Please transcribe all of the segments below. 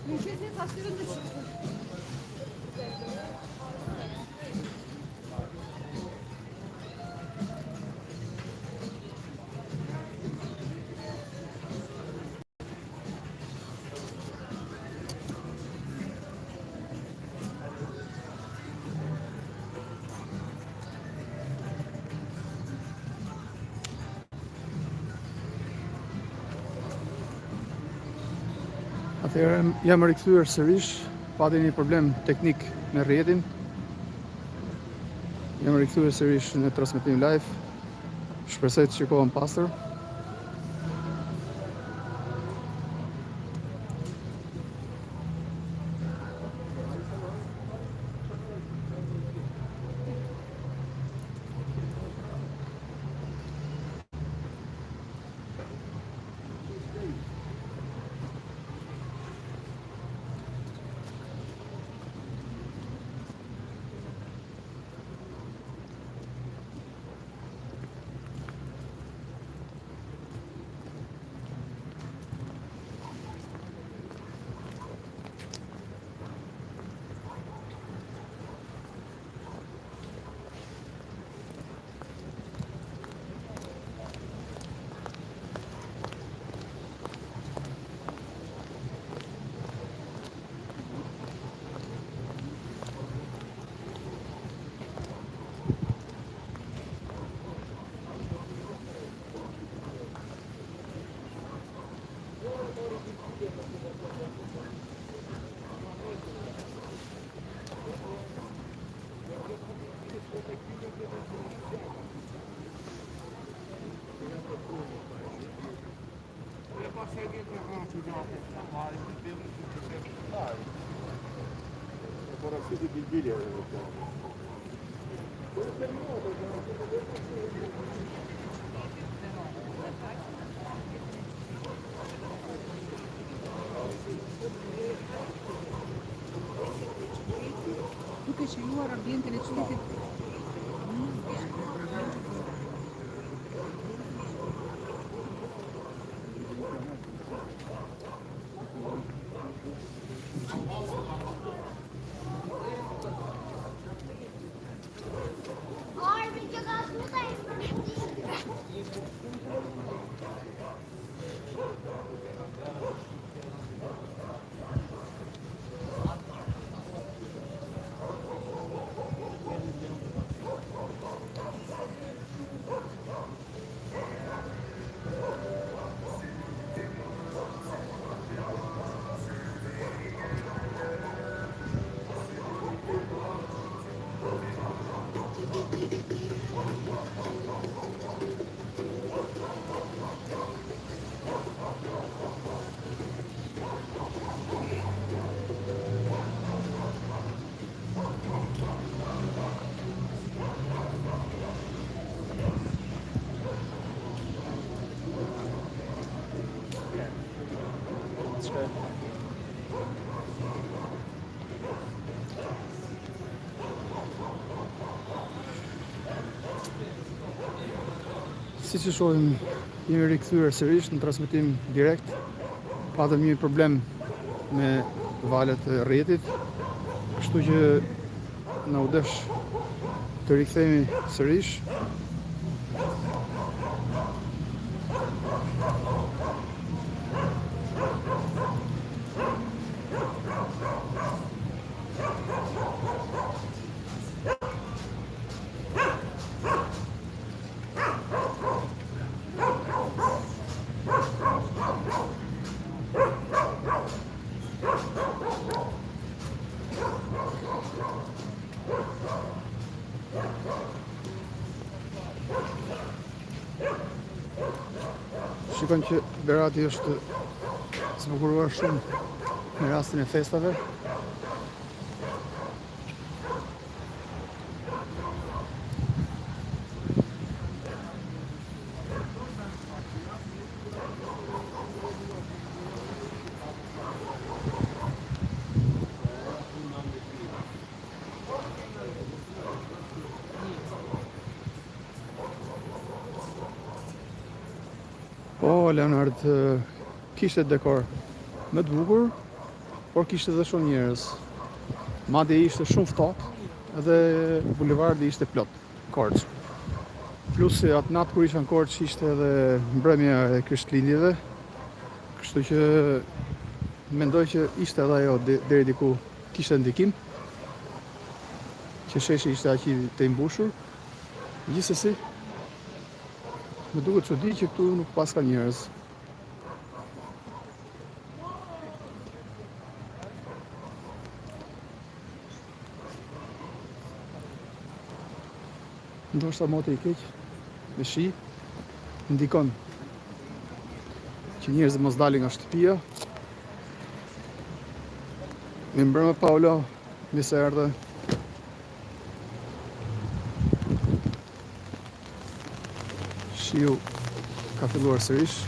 Mümkünse taşların da çıksın. Atëherë jam rikthyer sërish, pati një problem teknik me rrjetin. Jam rikthyer sërish në transmetim live. Shpresoj të shikohem pastër. Duke shënuar ambientin e qytetit. Siç e shohim, jemi rikthyer sërish në transmetim direkt. Patëm një problem me valët e rrjetit, kështu që na u desh të rikthehemi sërish. Shikon që Berati është zbukuruar shumë në rastin e festave. Po, Leonard, kishte dekor më të bukur, por kishte edhe shumë njerëz. Madje ishte shumë ftohtë, edhe bulevardi ishte plot Korç. Plus se atë natë kur isha në Korç ishte edhe mbrëmja e Krishtlindjeve, kështu që mendoj që ishte edhe ajo deri diku kishte ndikim, që sheshi ishte aq i të mbushur. Gjithsesi, më duket çudi që këtu nuk pas ka njerëz. Ndoshta moti i keq me shi ndikon që njerëzit mos dalin nga shtëpia. Mi mbrëmë Paolo, mirë se erdhe. Shiu ka filluar sërish.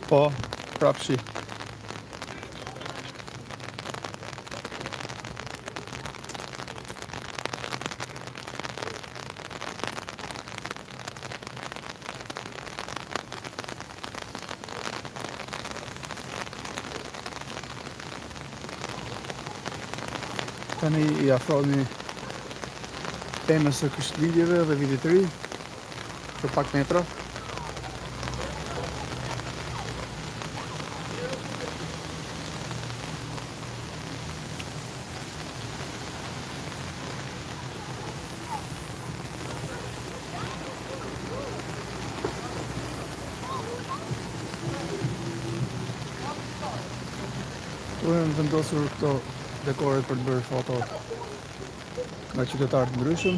Po, prap shi. Tani I afrohemi temës së Krishtlindjeve dhe Vitit të Ri për pak metra. Këtu janë vendosur këto dekoret për të bërë foto nga qytetarë të ndryshëm.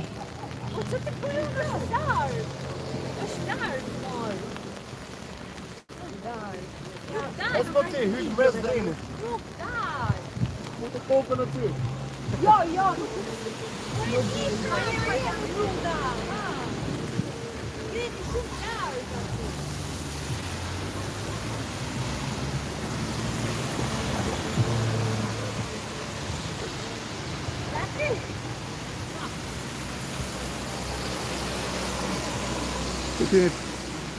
Wat wat je huurt best erin. Moet ik kopen natuurlijk. Ja, ja. Maar je ziet, maar je moet daar. Dit is goed daar. Të kemi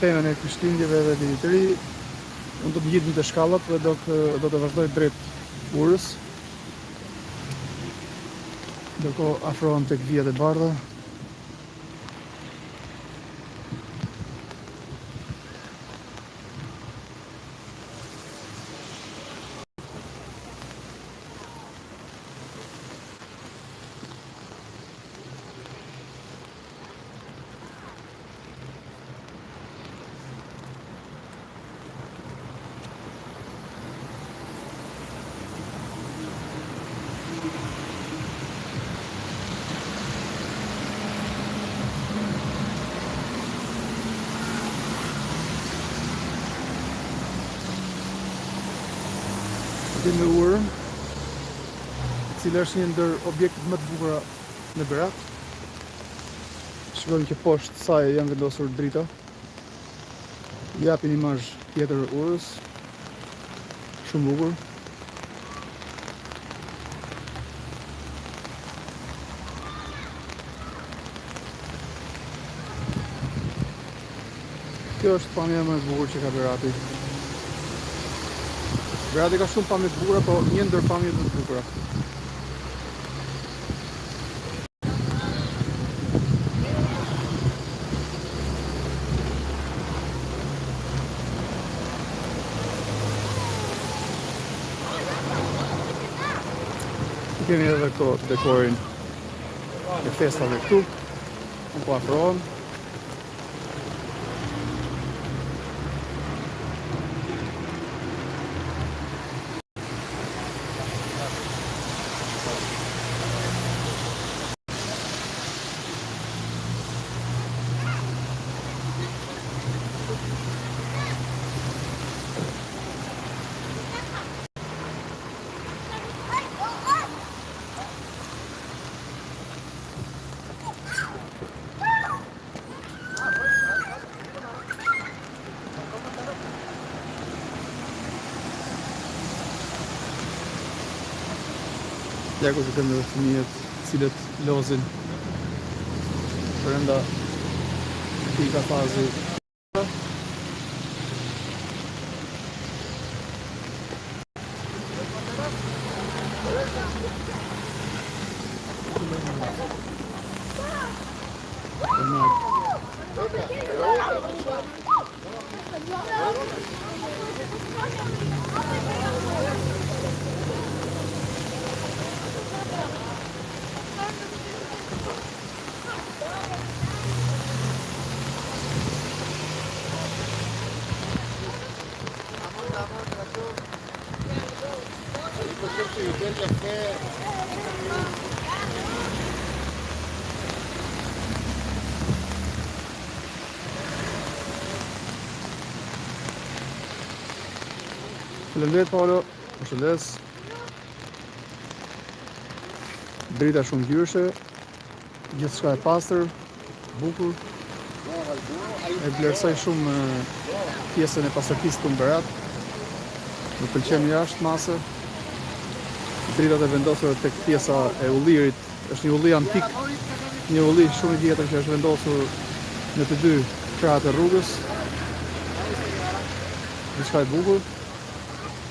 temën e Krishtlindjeve dhe Vitit të Ri. Unë do të ngjitem te shkallët dhe do të vazhdoj drejt Urës. Ndërkohë afrohem tek Vijat e Bardha. Me Urën, e cila është një ndër objektet më të bukura në Berat. Shikojmë që poshtë saj janë vendosur drita. Japin imazh tjetër Urës. Shumë bukur. Kjo është pamja më e bukur që ka Berati. Berati ka shumë pamje të bukura, po një ndër pamjet më të bukura. Kemi edhe këto dekorin e festave këtu. Unë po afrohem. Leko që këmë dhe fëmijët cilët lozin brenda këtij kafazi. Faleminderit Paolo, përshëndes. Drita shumë ngjyrshe, gjithçka e pastër, bukur. E vlerësoj shumë pjesën e pastërtisë të Berat. Më pëlqen jashtë masë. Dritat e vendosura tek pjesa e ullirit, është një ulli antik, një ulli shumë i vjetër që është vendosur në të dy krahët e rrugës. Diçka e bukur.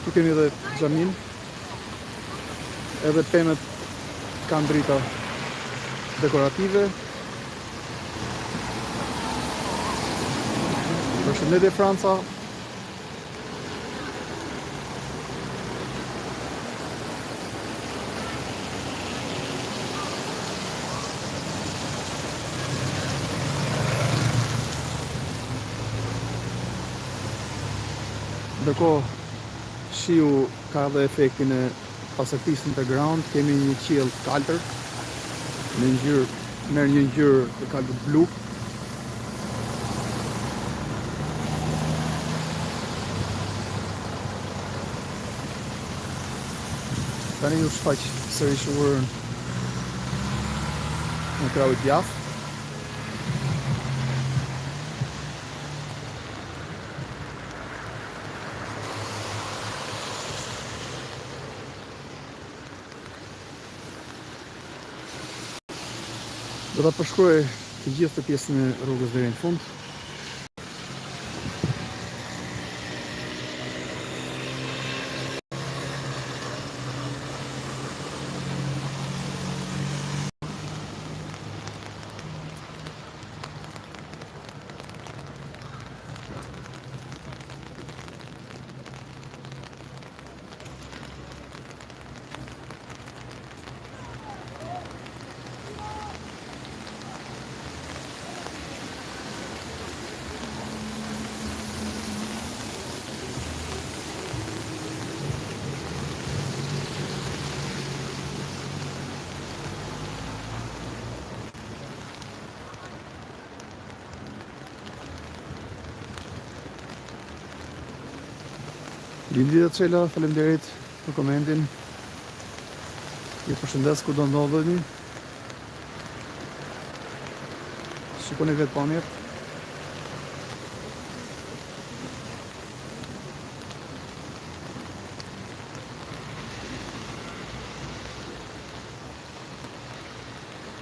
Tu kemi edhe xhamin. Edhe pemët kanë drita dekorative. Përshëndetje Franca. Ndërkohë shiu ka dhe efektin e pastërtisë underground, kemi një qiell kaltër, në ngjyrë, merr një ngjyrë të kaltër blu. Tani ju shfaq sërish urën në krau i djathtë. Do ta përshkruaj të gjithë të pjesën e rrugës deri në fund. Lindi dhe Çela, faleminderit për komentin. Ju përshëndes ku do ndodheni. Shikoni vetë pamjet.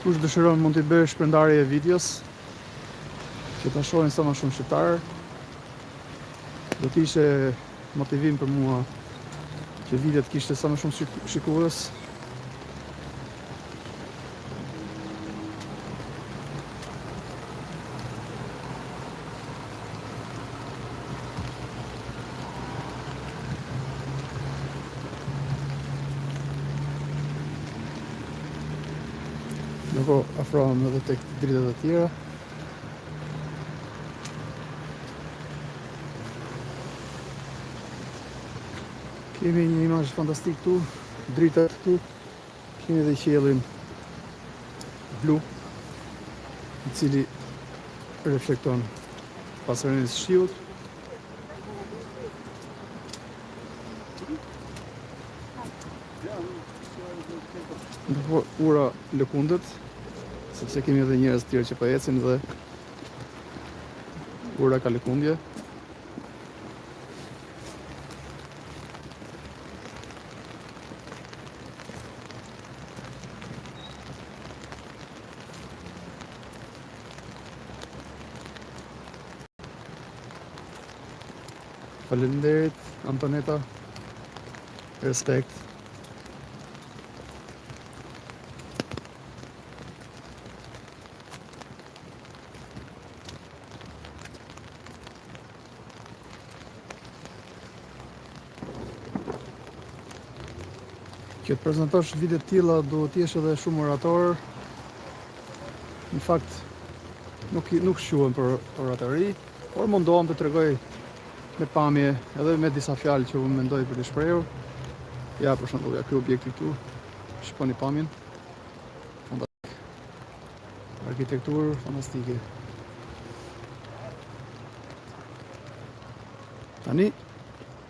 Kush dëshiron mund t'i bëj shpërndarje e videos që ta shohin sa më shumë shqiptarë. Do t'ishte motivim për mua që videot kishte sa më shumë shikues. Ndërkohë afrohem edhe tek dritat e tjera. Kemi një imazh fantastik këtu, dritat këtu, kemi edhe qiellin blu, i cili reflekton pasurinë e shiut. Ndërkohë ura lëkundët, sepse kemi edhe njerëz të tjerë që po ecin dhe ura ka lëkundje. Faleminderit, Antoneta. Respekt. Që të prezantosh vite të tilla duhet të jesh edhe shumë orator. Në fakt nuk shuhen për oratori, por mundohem të tregoj me pamje edhe me disa fjalë që unë mendoj për të shprehur. Ja, për shembull, ky objekti këtu, shikoni pamjen. Fantastik. Arkitekturë fantastike. Tani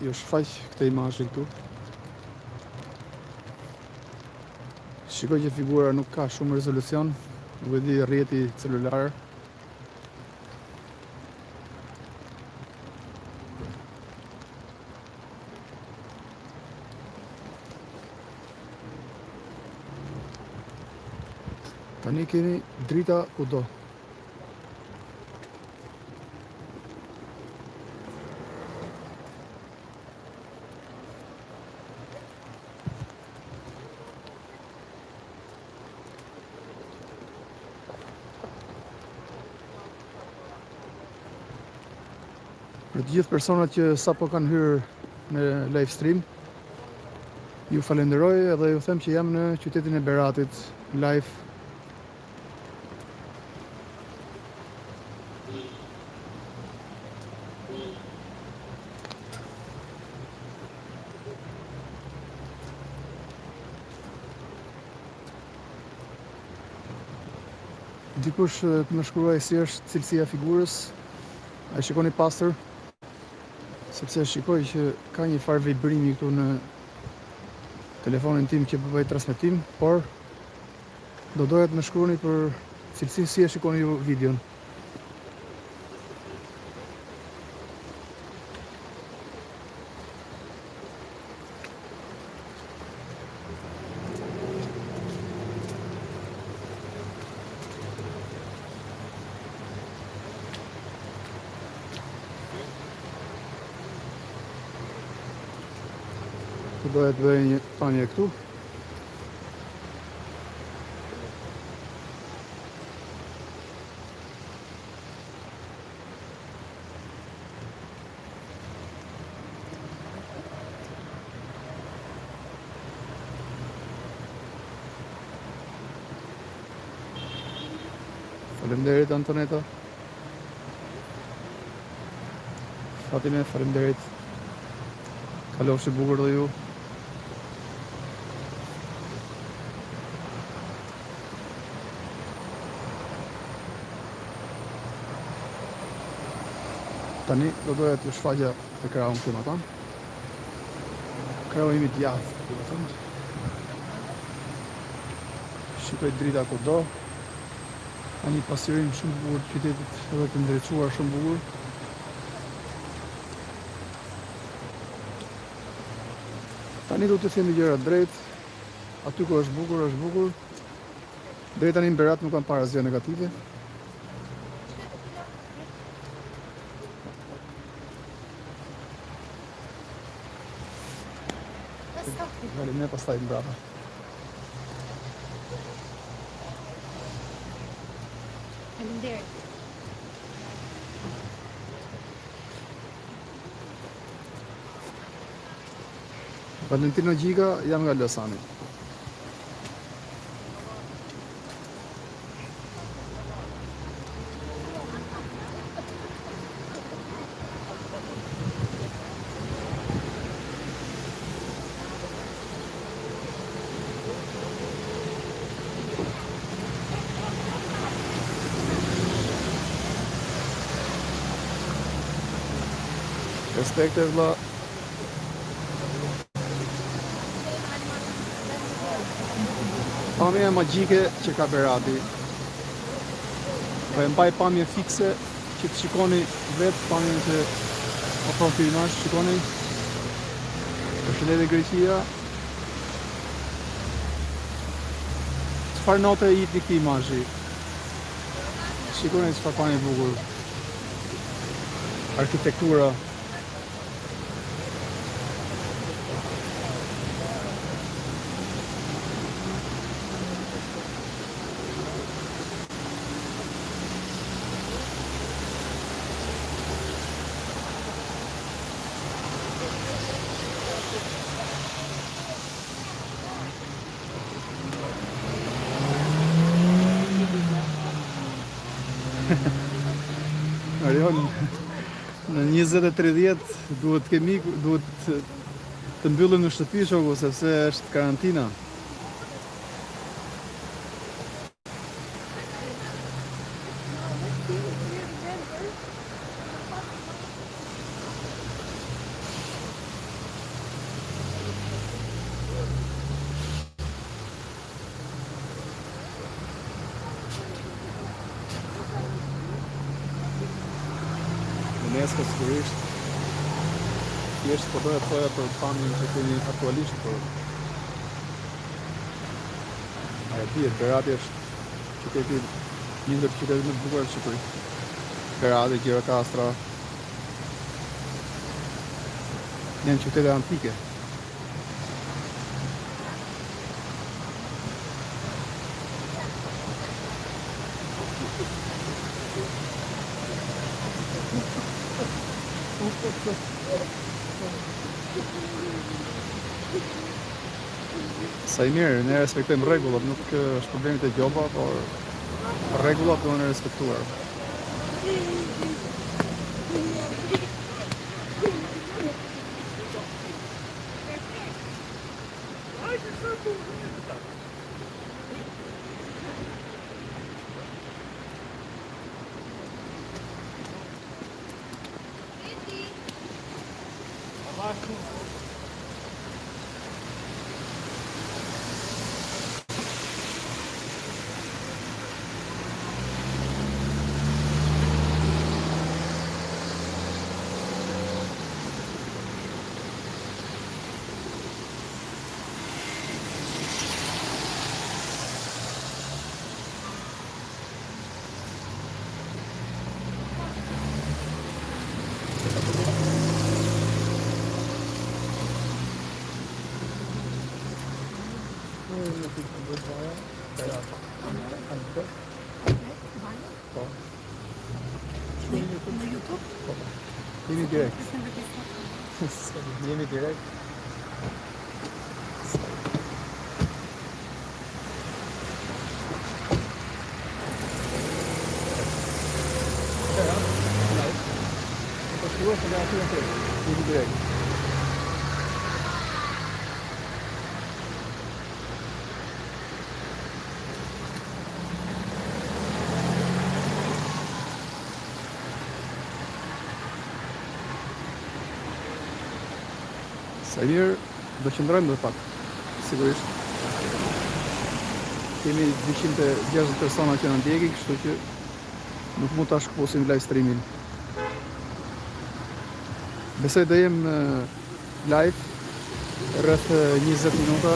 ju shfaq këtë imazh këtu. Shikoj që figura nuk ka shumë rezolucion, nuk e di rrjeti celular. Tani keni drita kudo. Për të gjithë personat që sapo kanë hyrë në live stream, ju falenderoj edhe ju them që jam në qytetin e Beratit, live. Dikush të më shkruaj si është cilësia e figurës. A shikoni pastër? Sepse shikoj që ka një farë vibrimi këtu në telefonin tim që bëj transmetim, por do doja të më shkruani për cilësinë si e shikoni ju videon. Doja të bëj një pamje këtu. Faleminderit Antoneta. Fatime, faleminderit. Kalofshi bukur dhe ju. Tani do doja t'ju shfaqja të krahun këtu ata. Krahu imi t'jathë, do të thënë. Shikoj drita kudo. Ka një pasqyrim shumë të bukur të qytetit, edhe të ndriçuar shumë bukur. Tani do të themi gjëra drejt. Aty ku është bukur, është bukur. Deri tani në Berat nuk kam parë asgjë negative. Dalim ne pastaj mbrapa. Faleminderit. Valentino Gjiga, jam nga Losani. Respekt e vlla. Pamja magjike që ka Berati. Po e mbaj pamje fikse që të shikoni vetë pamjen që ofron ky imazh, shikoni. Përshëndetje Greqia. Çfarë note i jep këtij imazhi? Shikoni çfarë pamje bukur. Arkitektura. Arion, në 20:30 duhet të mbyllim në shtëpi shoku sepse është karantina. UNESCO sigurisht thjesht po doja të thoja për pamjen që kemi aktualisht, por a e dihet, Berati është qyteti një ndër qytetet më të bukura të Shqipërisë. Berati, Gjirokastra janë qytete antike. Sa i mirë, ne respektojmë rregullat, nuk është problemit e gjoba, por rregullat duhen e respektuar. Jemi direkt. Jemi direkt. Jemi direkt. Sa mirë, do qëndrojmë dhe pak, sigurisht. Kemi 260 persona që në ndjekin, kështu që nuk mund ta shkëpusim live streamin. Besoj do jem live rreth 20 minuta.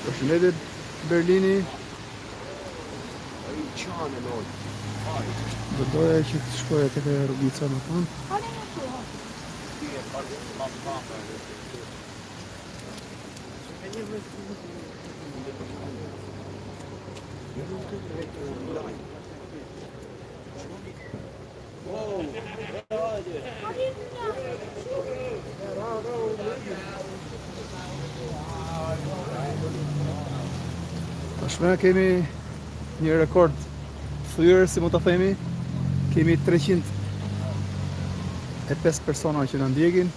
Përshëndetje Berlini. Do doja që të shkoja tek rrugica më tonë. Tashmë kemi një rekord thyer, si mund ta themi. Kemi 305 persona që na ndjekin.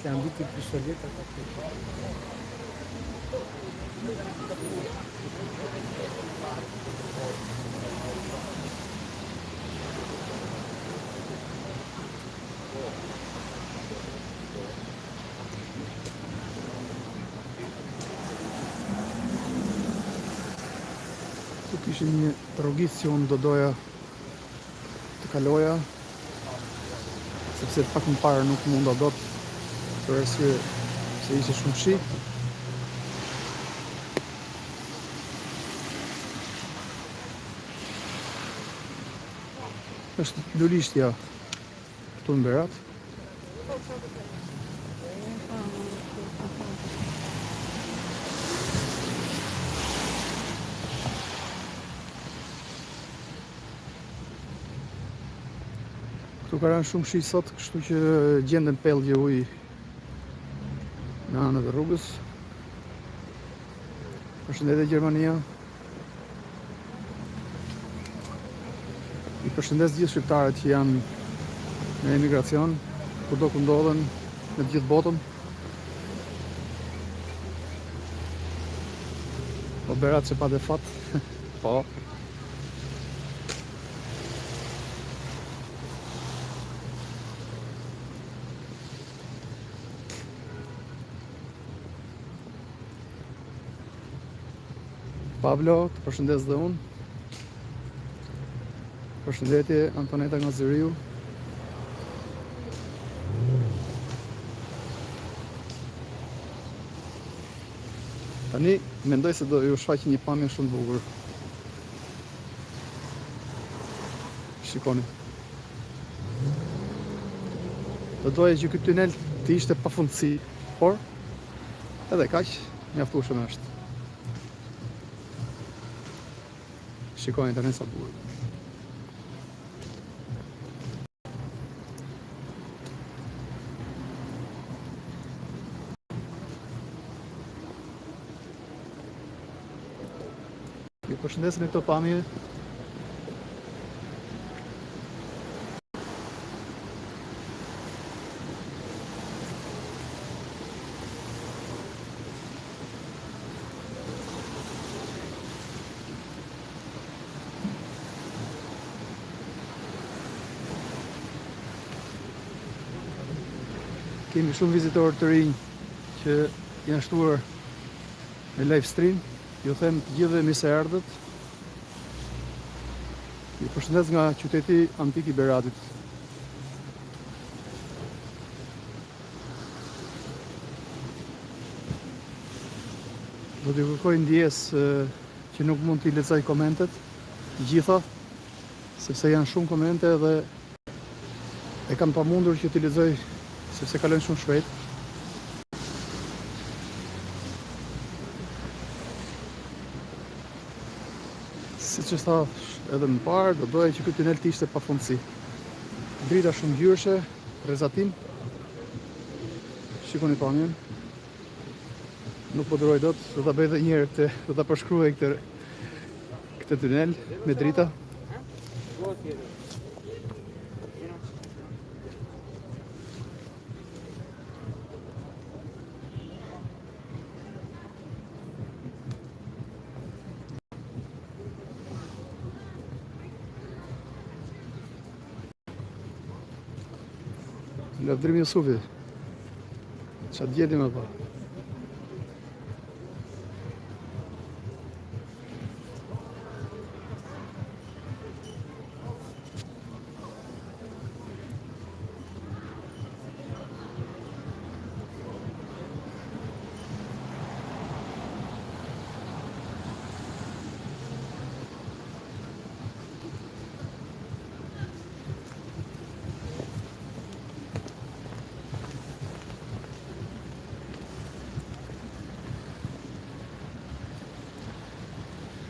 Se am vitit pistolet atë. Ishte një rrugicë që unë do doja të kaloja, sepse pak më parë nuk munda dot për arsye se ishte shumë shi. Është lulishtja këtu në Berat. Këtu ka rënë shumë shi sot, kështu që gjenden pellgje ujë në anët e rrugës. Përshëndetje Gjermania. I përshëndes gjithë shqiptarët që janë në emigracion, kudo ku ndodhen në të gjithë botën. Po Berat që pa dhe fat. Po. Pablo, të përshëndes dhe unë. Përshëndetje Antoneta nga Zëriu. Tani, mendoj se do ju shfaq një pamje shumë të bukur. Shikoni. Do doja që ky tunel të ishte pafundësi, por edhe kaq mjaftueshëm është. Shikoni tani sa bukur. Ju përshëndes në këto pamje. Kemi shumë vizitorë të rinj që janë shtuar në live stream. Ju them të gjithëve mirë se erdhët. Ju përshëndes nga qyteti antik i Beratit. Do t'ju kërkoj ndjes që nuk mund t'i lexoj komentet të gjitha, sepse janë shumë komente dhe e kam pamundur që t'i lexoj sepse kalojnë shumë shpejt. Siç e thash edhe më parë, do doja që ky tunel të ishte pafundësi. Drita shumë ngjyrshe, rrezatim. Shikoni pamjen. Nuk po duroj dot, do ta bëj edhe një herë këtë, do ta përshkruaj këtë tunel me drita. Lavdrimi Jusufi. Qa djeti me pa.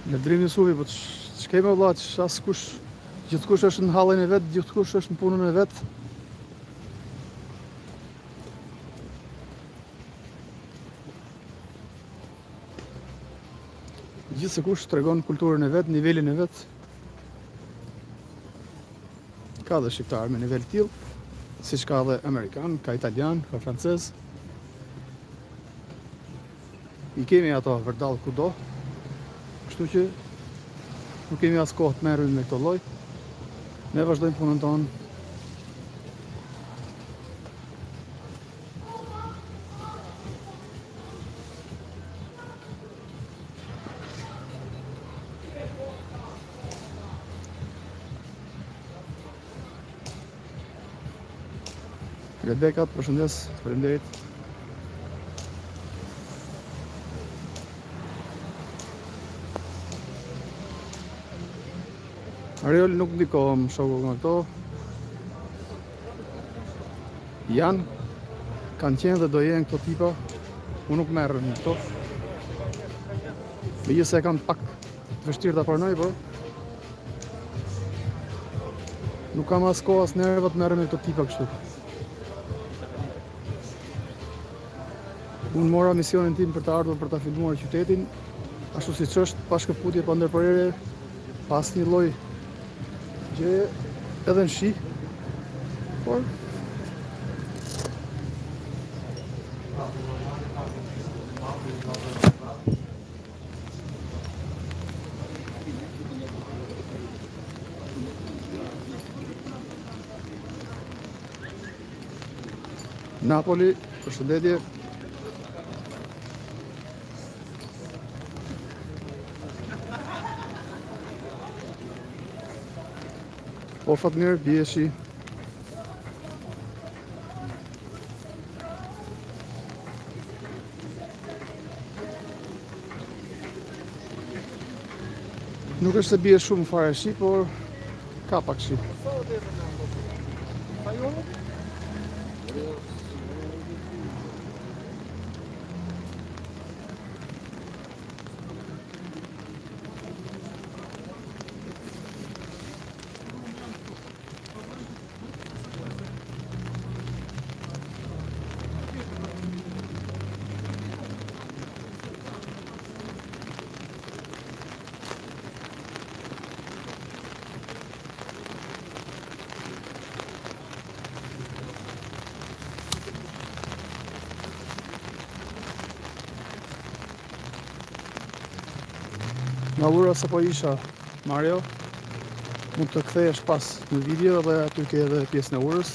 Lavdrimi Jusufi, po ç'ke me vëlla, askush, gjithkush është në hallën e vet, gjithkush është në punën e vet. Gjithsekush tregon kulturën e vet, nivelin e vet. Ka dhe shqiptar me nivel tillë, siç ka dhe amerikan, ka italian, ka francez. I kemi ato vërdall kudo. Kështu që nuk kemi as kohë të merremi me këto lloj. Ne vazhdojmë punën tonë. Lebekat, përshëndes, faleminderit. Ariol nuk ndikohem shoku nga këto. Kanë qenë dhe do jenë këto tipa. Unë nuk merrem në këto. Megjithëse kanë pak të vështirë ta pranoj, por nuk kam as kohë as nerva të merrem me këto tipa kështu. Unë mora misionin tim për të ardhur për ta filmuar qytetin, ashtu siç është, pa shkëputje, pa ndërprerje, pa asnjë lloj gjëje, edhe në shi, por Napoli, përshëndetje. Po Fatmir, bjeshi. Nuk është se bie shumë fare shi, por ka pak shi. Nga ura sa po isha, Mario, mund të kthehesh pas në video dhe aty ke edhe pjesën e urës.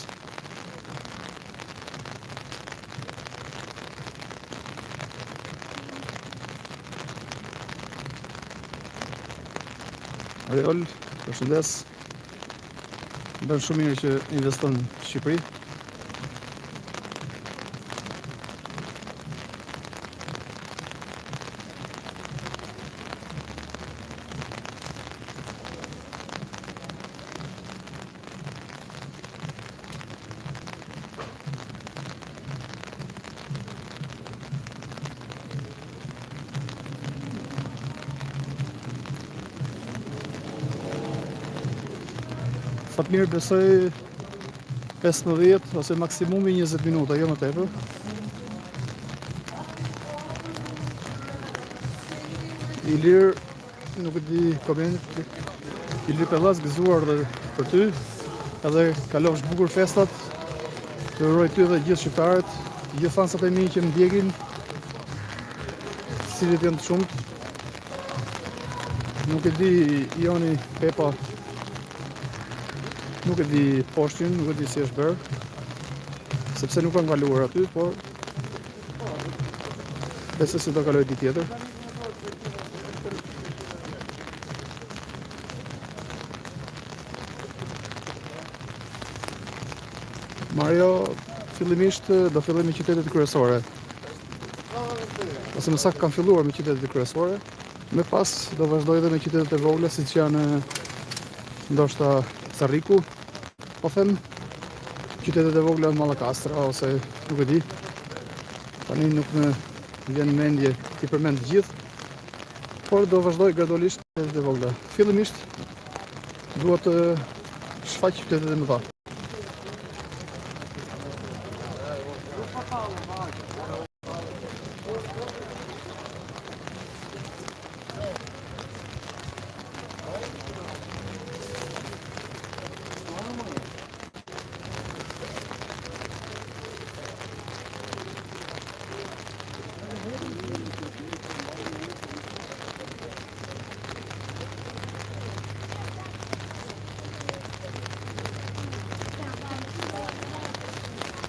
Ariol, përshëndes. Bën shumë mirë që investon në Shqipëri. Fatmir, besoj 15 ose maksimumi 20 minuta, jo më tepër. Ilir, nuk e di koment, Ilir Pellas gëzuar dhe për ty, edhe kalofsh bukur festat, të uroj ty dhe gjithë shqiptarët, gjithë fansat e mi që më ndjekin, cilët janë të shumët. Nuk e di Joni, Pepa, nuk e di poshtin, nuk e di si është bërë, sepse nuk kanë kaluar aty, por besoj se do kaloj ditë tjetër. Mario, fillimisht do filloj me qytetet kryesore. Ose më saktë kam filluar me qytetet kryesore, më pas do vazhdoj edhe me qytetet e vogla, siç janë ndoshta Sarriku, po them, qytetet e vogla Mallakastra ose nuk e di. Tani nuk më vjen në mendje ti përmend të gjithë, por do vazhdoj gradualisht qytetet e vogla. Fillimisht dua të shfaq qytetet e mëdha.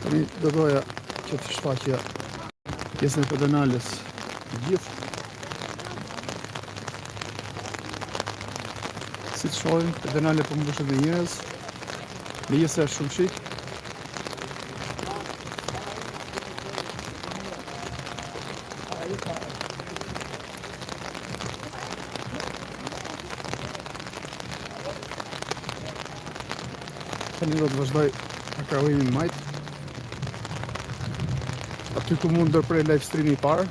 Tani do doja që të shfaqja pjesën e pedonales të gjithë. Si të shohim, pedonale po mbushet me njerëz, megjithëse është shumë shik. Tani do të vazhdoj akravimin majt. Aty ku mund ndërprej live streami I parë.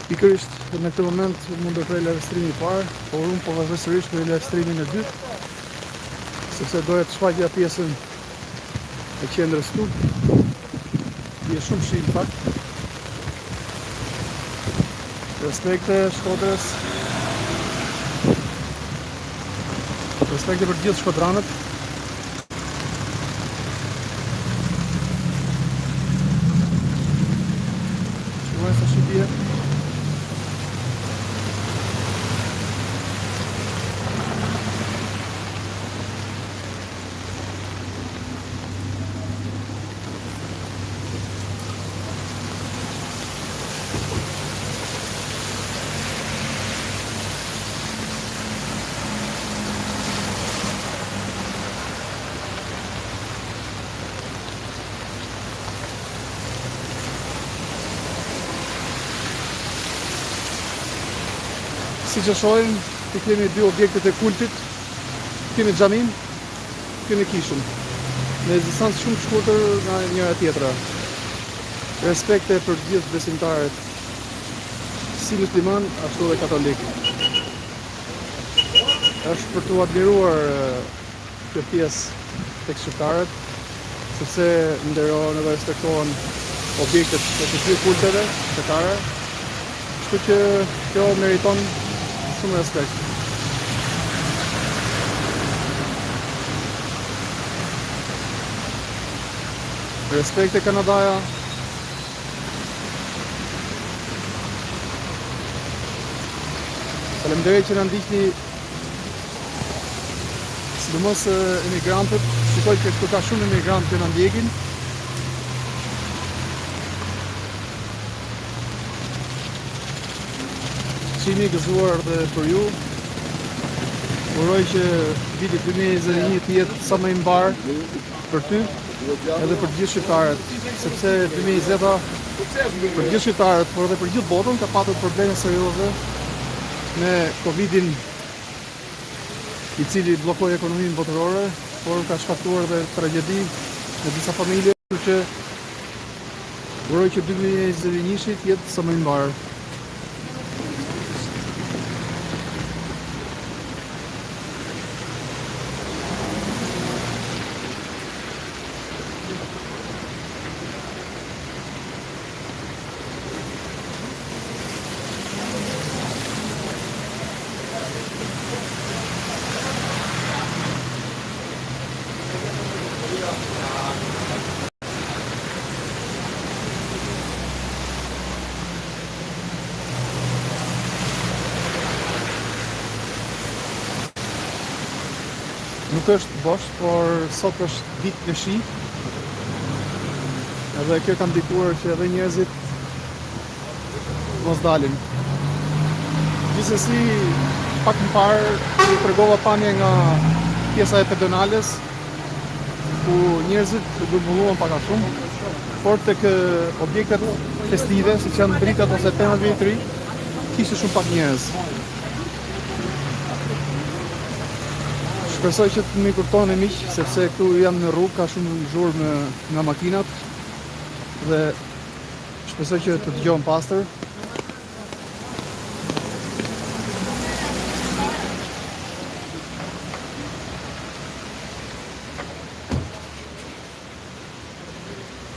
Pikërisht në këtë moment mund të prej live streami I parë, por unë po vazhdoj sërish në live streamin e dytë, sepse doja të shfaqja pjesën e qendrës këtu. Je shumë shi në fakt. Respekte Shkodrës. Respekte për gjithë shkodranët. Shikojmë sa shi bie. Si që shohim, të kemi dy objektet e kultit, kemi xhamin, kemi kishën, me distancë shumë të shkurtër nga njëra tjetra. Respekte për gjithë besimtarët, si musliman, ashtu dhe katolik. Është për të admiruar kjo pjesë tek shqiptarët, sepse nderohen dhe respektohen objektet e të dy kulteve fetare, kështu që kjo meriton shumë respekt. Respekt e Kanadaja. Faleminderit që na ndiqni, sidomos emigrantët. Shikoj që këtu ka shumë emigrantë që na ndjekin. Qimi gëzuar dhe për ju. Uroj që viti 2021 të jetë sa më I mbar për ty edhe për gjithë shqiptarët, sepse 2020 për gjithë shqiptarët, por edhe për gjithë botën ka patur probleme serioze me Covidin, I cili bllokoi ekonominë botërore, por ka shkaktuar edhe tragjedi në disa familje, kështu që uroj që 2021 të jetë sa më I mbar. Nuk është bosh, por sot është ditë në shi. Edhe kjo ka ndikuar që edhe njerëzit mos dalin. Gjithsesi, pak më parë I tregova pamje nga pjesa e pedonales, ku njerëzit grumbulluan pak a shumë, por tek objektet festive, siç janë dritat ose temat vjetri, kishte shumë pak njerëz. Shpresoj që të më kuptoni miq, sepse këtu jam në rrugë, ka shumë zhurmë nga makinat dhe shpresoj që të dëgjojmë pastër.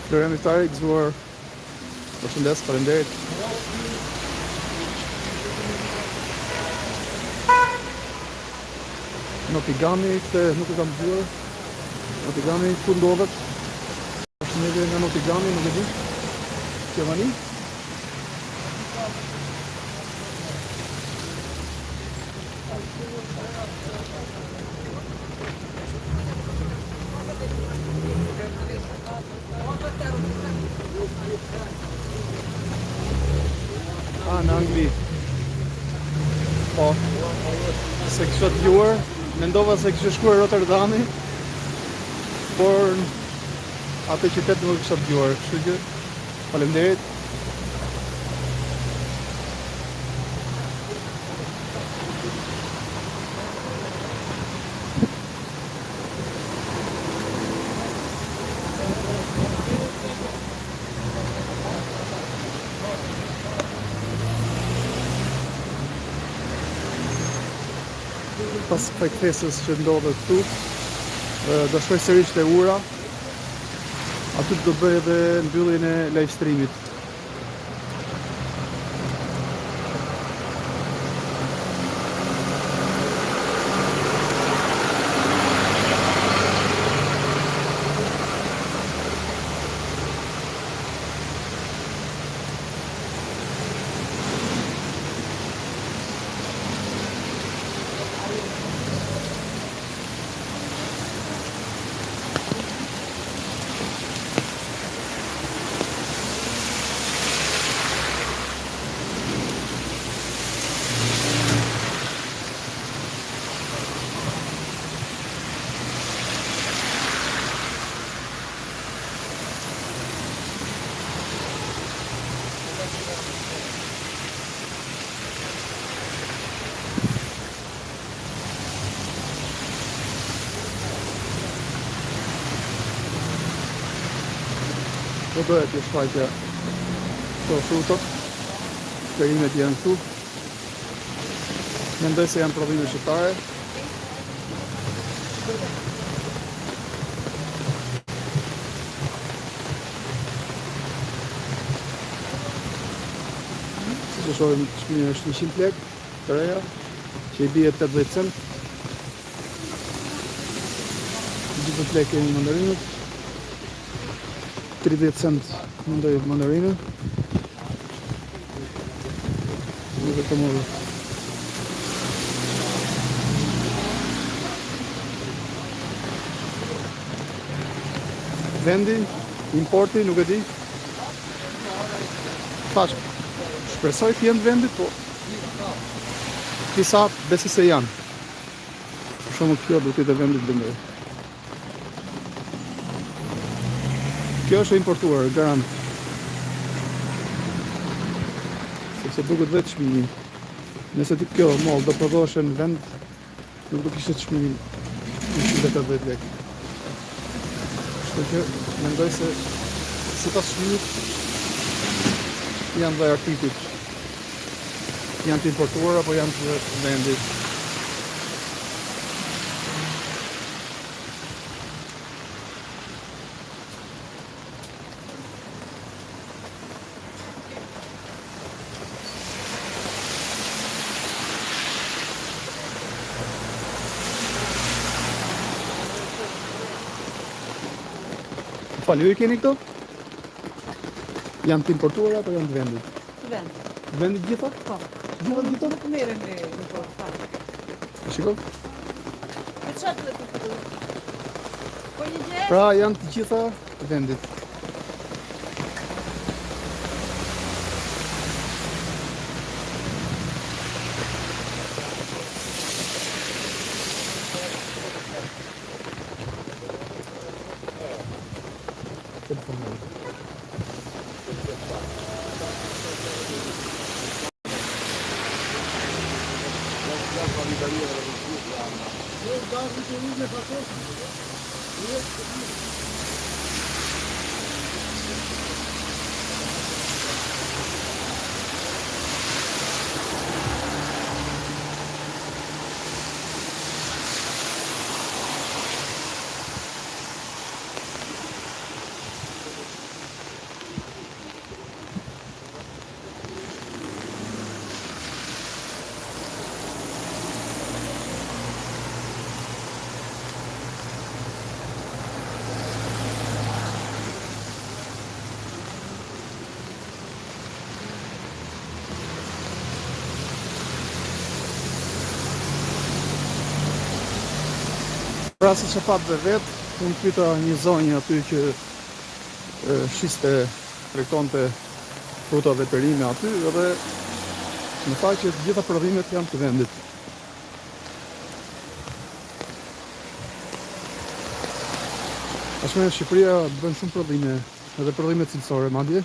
Florem iftari, gëzuar. Përshëndes, faleminderit. Notigami, këtë nuk e kam dëgjuar. Notigami ku ndodhet? Përshëndetje nga Notigami, nuk e di. Gjermani. Në Angli. Po, se kështë të gjuar, mendova se kështë shkuar Rotterdami, por atë qytet nuk kështë të gjuar, kështu që faleminderit. Pas prekthesës që ndodhet këtu, do shkoj sërish te ura. Aty do bëj edhe mbylljen e live streamit. Do bëhet të shfaqja këto frutot, perimet janë këtu. Mendoj se janë prodhime shqiptare. Si që shohim, çmimi është 100 lek të reja, që i bie 80 cent. 20 lek e mandarinët. 30 cent mendoj mandarinë. Nuk e të morë. Vendi, importi, nuk e di. Thash, shpresoj të jenë vendit, po disa besi se janë. Për shembull kjo do të jetë vendit Lëngër. Kjo është e importuar, garant. Sepse duket vetë çmimi. Nëse ti kjo moll do prodhoheshe në vend, nuk do kishte çmimin 180 lekë. Kështu që mendoj se sipas çmimit janë dhe artikujt. Janë të importuar apo janë të vendit. Falë, ju i keni këto? Janë të importuara apo janë të vendit? Të vendit. Vendit gjitha? Po. Gjitha gjitha? Nuk merren me import fare. Shiko? E çfarë duhet të bëj? Po një gjë? Pra janë të gjitha të vendit. Pra si që pat dhe vetë, unë pyta një zonjë aty që shiste tregtonte fruta dhe perime aty dhe më tha që të gjitha prodhimet janë të vendit. Tashmë Shqipëria bën shumë prodhime, edhe prodhime cilësore madje.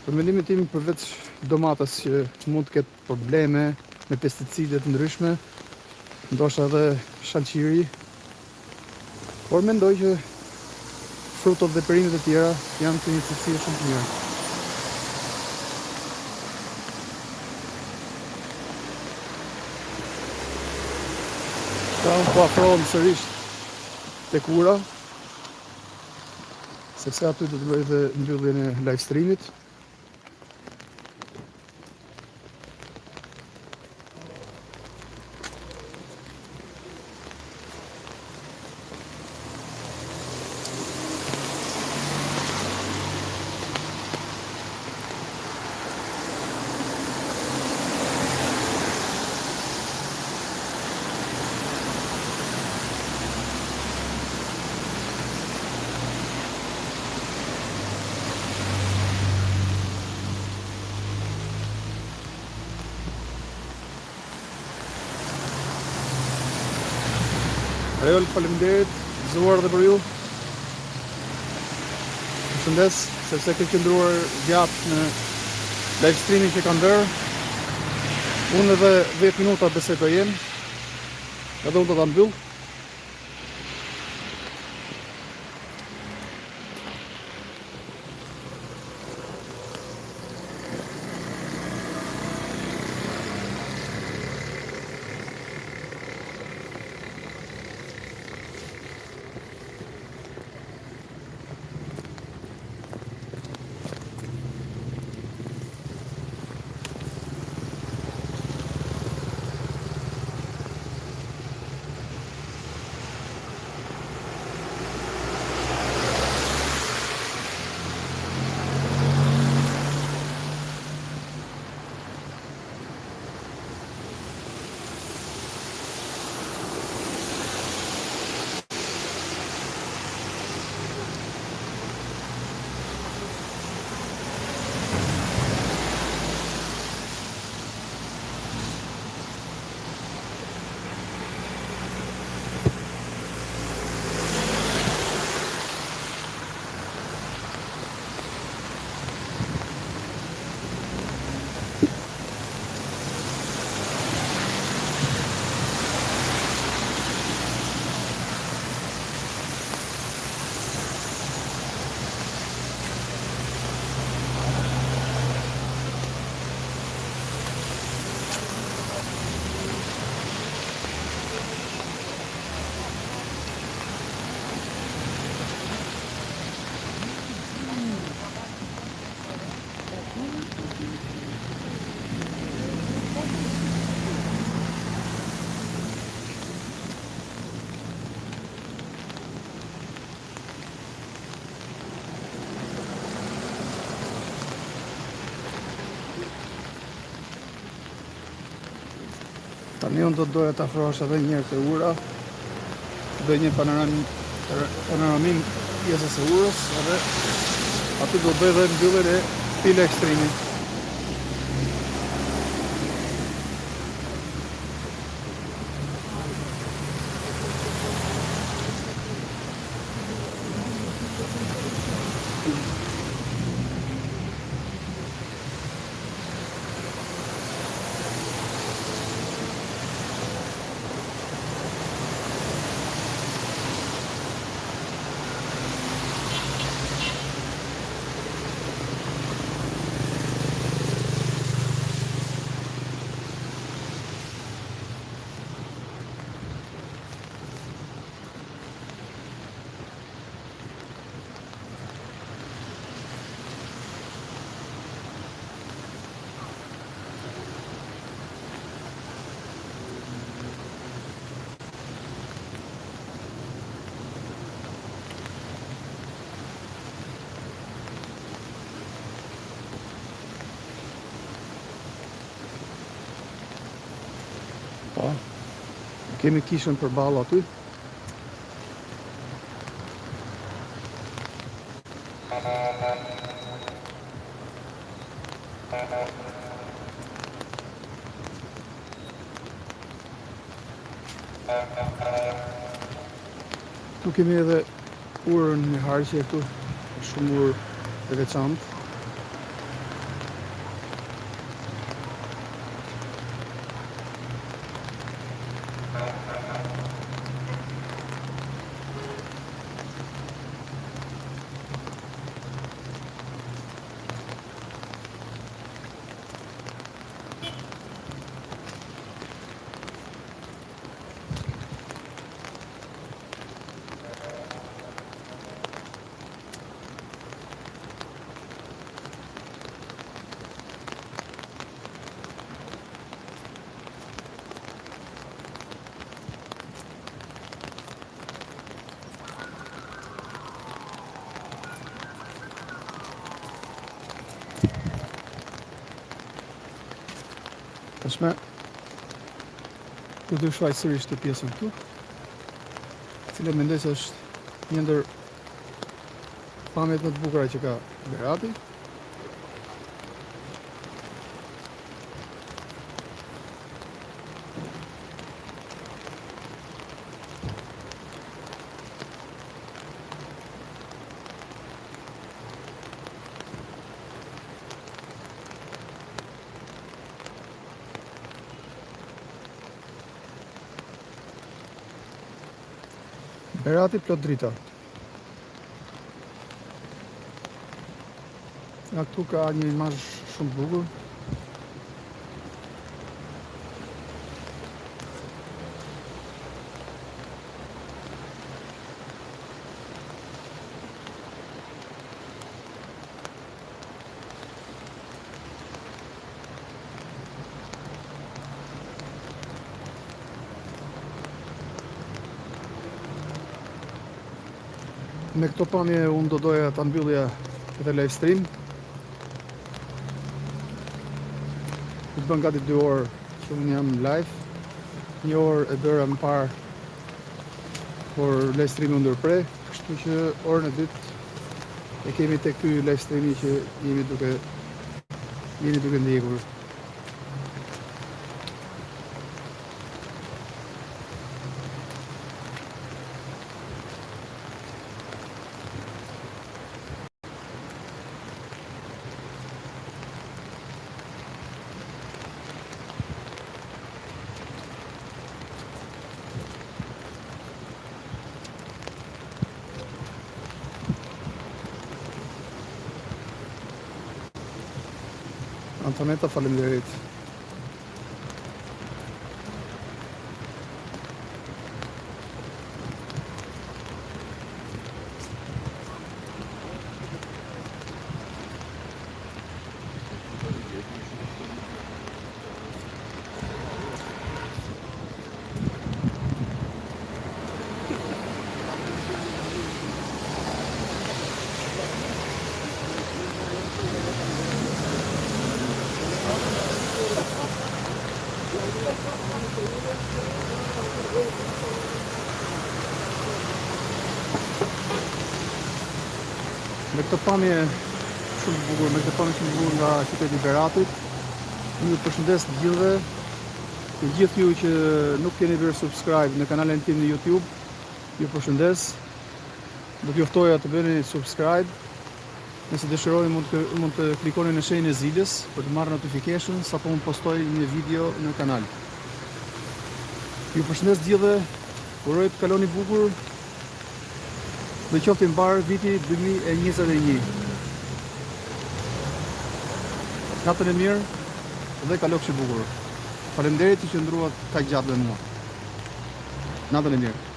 Për mendimin tim përveç domates që mund të ketë probleme me pesticide të ndryshme, ndoshta edhe shalqiri, por mendoj që frutot dhe perimet e tjera janë të një cilësie shumë të mirë. Pra unë po afrohem sërish tek ura, sepse aty do të bëj dhe mbylljen e live streamit. Reol, faleminderit, gëzuar dhe për ju. Përshëndes, sepse ke qëndruar gjatë në live streaming që ka ndërë. Unë edhe 10 minuta besoj të jem, edhe unë do ta mbyll. Tani unë do të doja të afrohesh edhe një herë te ura, bëj një panoramim pjesës së urës, edhe aty do të bëj edhe mbylljen e këtij live streami. Po, kemi kishën përballë aty. Tu kemi edhe urën me harqe këtu, shumë urë e veçantë. Tashme, du të shfaq sërish të pjesën këtu, cila mendoj se është një ndër pamjet më të bukura që ka Berati. Berati plot drita. Ja, këtu ka një imazh shumë bukur. Me këto pamje unë do doja ta mbyllja këtë live stream. Të bën gati 2 orë që unë jam live. 1 orë e bëra më parë, por live streami u ndërprej, kështu që orën e dytë e kemi tek ky live streami që jemi duke ndjekur. Antoneta, faleminderit. Me këtë pamje shumë bukur, me këtë pamje shumë bukur nga qyteti i Beratit, ju përshëndes të gjithëve, të gjithë ju që nuk keni bërë subscribe në kanalin tim në YouTube, ju përshëndes. Do t'ju ftoja të bëni subscribe. Nëse dëshironi mund të klikoni në shenjën e zilës për të marrë notification sapo unë postoj një video në kanal. Ju përshëndes të gjithëve, uroj të kaloni bukur. Dhe qoftë i mbar viti 2021. Natën e mirë dhe kalofshi bukur. Faleminderit që qëndruat kaq gjatë me mua. Natën e mirë.